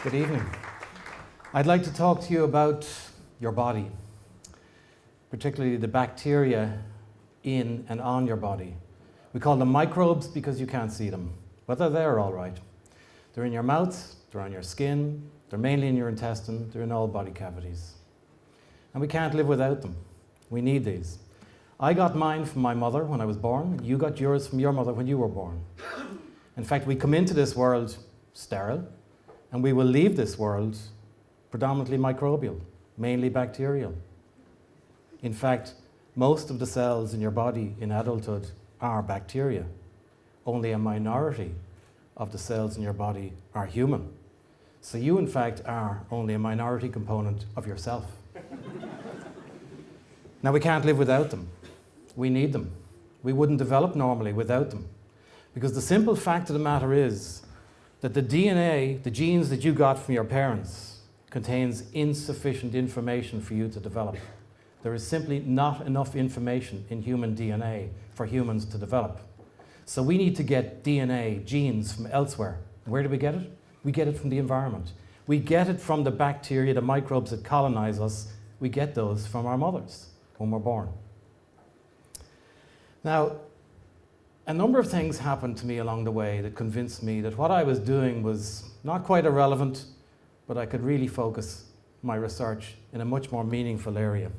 Good evening. I'd like to talk to you about your body, particularly the bacteria in and on your body. We call them microbes because you can't see them, but they're there all right. They're in your mouth, they're on your skin, they're mainly in your intestine, they're in all body cavities. And we can't live without them. We need these. I got mine from my mother when I was born. You got yours from your mother when you were born. In fact, we come into this world sterile, and we will leave this world predominantly microbial, mainly bacterial. In fact, most of the cells in your body in adulthood are bacteria. Only a minority of the cells in your body are human. So you, in fact, are only a minority component of yourself. Now, we can't live without them. We need them. We wouldn't develop normally without them. Because the simple fact of the matter is that the DNA, the genes that you got from your parents, contains insufficient information for you to develop. There is simply not enough information in human DNA for humans to develop. So we need to get DNA, genes from elsewhere. Where do we get it? We get it from the environment. We get it from the bacteria, the microbes that colonize us. We get those from our mothers when we're born. Now, a number of things happened to me along the way that convinced me that what I was doing was not quite irrelevant, but I could really focus my research in a much more meaningful area.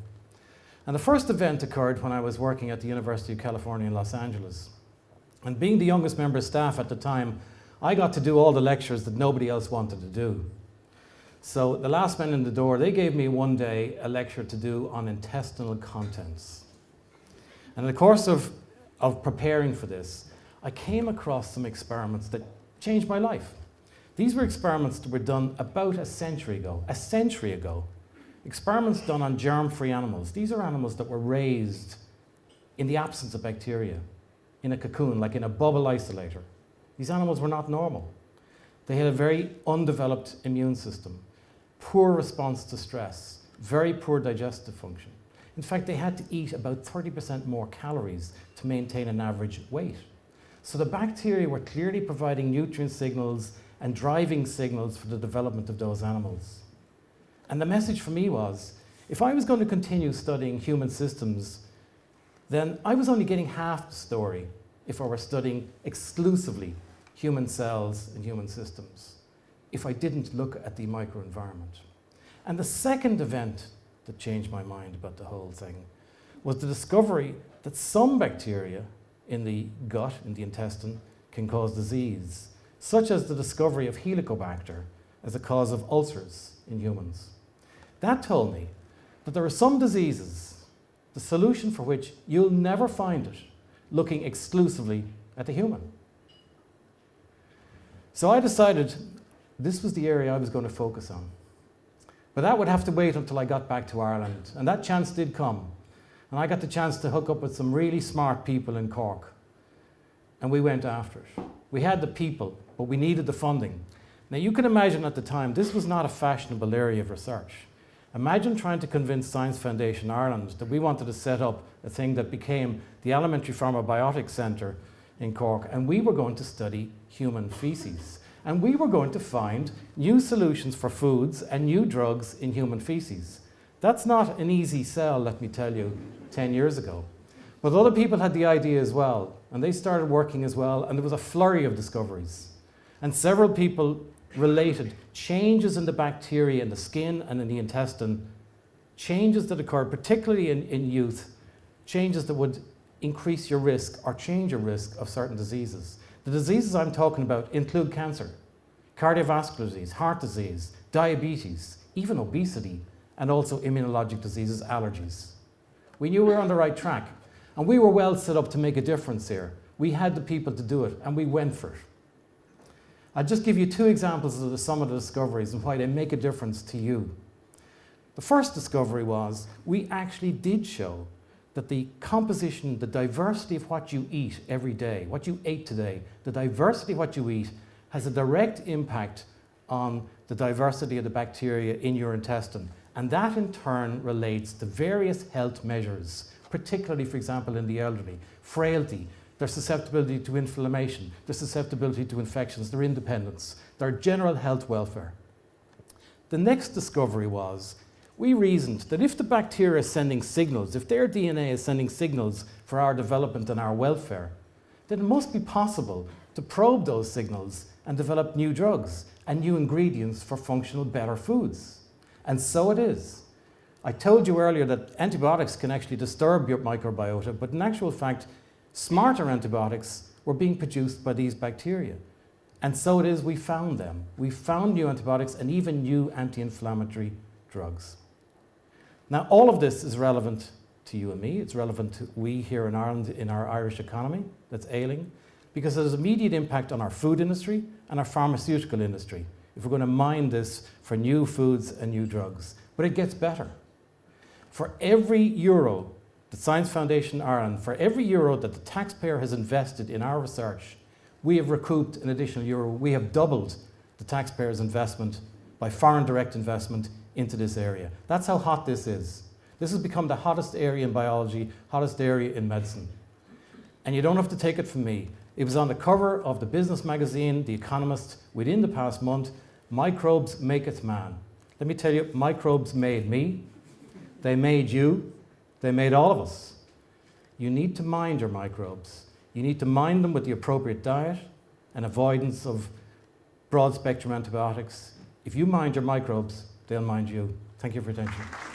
And the first event occurred when I was working at the University of California in Los Angeles. And being the youngest member of staff at the time, I got to do all the lectures that nobody else wanted to do. So the last man in the door, they gave me one day a lecture to do on intestinal contents. And in the course of preparing for this, I came across some experiments that changed my life. These were experiments that were done about a century ago. Experiments done on germ-free animals. These are animals that were raised in the absence of bacteria, in a cocoon, like in a bubble isolator. These animals were not normal. They had a very undeveloped immune system, poor response to stress, very poor digestive function. In fact, they had to eat about 30% more calories to maintain an average weight. So the bacteria were clearly providing nutrient signals and driving signals for the development of those animals. And the message for me was, if I was going to continue studying human systems, then I was only getting half the story if I were studying exclusively human cells and human systems, if I didn't look at the microenvironment. And the second event that changed my mind about the whole thing was the discovery that some bacteria in the gut, in the intestine, can cause disease, such as the discovery of Helicobacter as a cause of ulcers in humans. That told me that there are some diseases, the solution for which you'll never find it looking exclusively at the human. So I decided this was the area I was going to focus on. But that would have to wait until I got back to Ireland. And that chance did come. And I got the chance to hook up with some really smart people in Cork. And we went after it. We had the people, but we needed the funding. Now you can imagine at the time, this was not a fashionable area of research. Imagine trying to convince Science Foundation Ireland that we wanted to set up a thing that became the Elementary Pharmabiotics Centre in Cork, and we were going to study human feces. And we were going to find new solutions for foods and new drugs in human feces. That's not an easy sell, let me tell you, 10 years ago. But other people had the idea as well, and they started working as well, and there was a flurry of discoveries. And several people related changes in the bacteria in the skin and in the intestine, changes that occurred particularly in youth, changes that would increase your risk or change your risk of certain diseases. The diseases I'm talking about include cancer, cardiovascular disease, heart disease, diabetes, even obesity, and also immunologic diseases, allergies. We knew we were on the right track, and we were well set up to make a difference here. We had the people to do it, and we went for it. I'll just give you two examples of some of the discoveries and why they make a difference to you. The first discovery was we actually did show that the composition, the diversity of what you eat every day, what you ate today, the diversity of what you eat has a direct impact on the diversity of the bacteria in your intestine. And that in turn relates to various health measures, particularly, for example, in the elderly, frailty, their susceptibility to inflammation, their susceptibility to infections, their independence, their general health welfare. The next discovery was, we reasoned that if the bacteria is sending signals, if their DNA is sending signals for our development and our welfare, then it must be possible to probe those signals and develop new drugs and new ingredients for functional better foods. And so it is. I told you earlier that antibiotics can actually disturb your microbiota, but in actual fact, smarter antibiotics were being produced by these bacteria. And so it is, we found them. We found new antibiotics and even new anti-inflammatory drugs. Now, all of this is relevant to you and me. It's relevant to we here in Ireland, in our Irish economy that's ailing, because there's immediate impact on our food industry and our pharmaceutical industry if we're going to mine this for new foods and new drugs. But it gets better. For every euro that Science Foundation Ireland, for every euro that the taxpayer has invested in our research, we have recouped an additional euro. We have doubled the taxpayer's investment by foreign direct investment into this area. That's how hot this is. This has become the hottest area in biology, hottest area in medicine. And you don't have to take it from me. It was on the cover of the business magazine, The Economist, within the past month. Microbes maketh man. Let me tell you, microbes made me. They made you. They made all of us. You need to mind your microbes. You need to mind them with the appropriate diet and avoidance of broad spectrum antibiotics. If you mind your microbes, they'll mind you. Thank you for your attention.